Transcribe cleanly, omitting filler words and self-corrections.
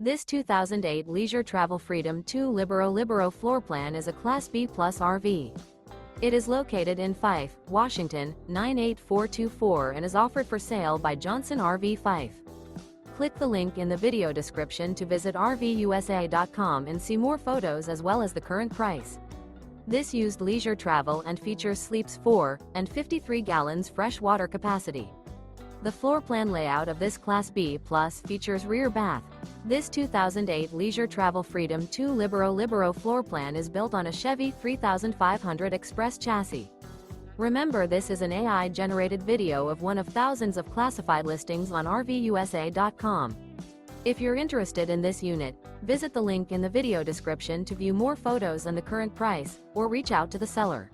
This 2008 Leisure Travel Freedom 2 Libero Floorplan is a Class B Plus RV. It is located in Fife, Washington, 98424 and is offered for sale by Johnson RV Fife. Click the link in the video description to visit RVUSA.com and see more photos as well as the current price. This used leisure travel and features sleeps 4 and 53 gallons fresh water capacity. The floor plan layout of this Class B Plus features rear bath. This 2008 Leisure Travel Freedom 2 Libero floor plan is built on a Chevy 3500 Express chassis. Remember, this is an AI-generated video of one of thousands of classified listings on RVUSA.com. If you're interested in this unit, visit the link in the video description to view more photos and the current price, or reach out to the seller.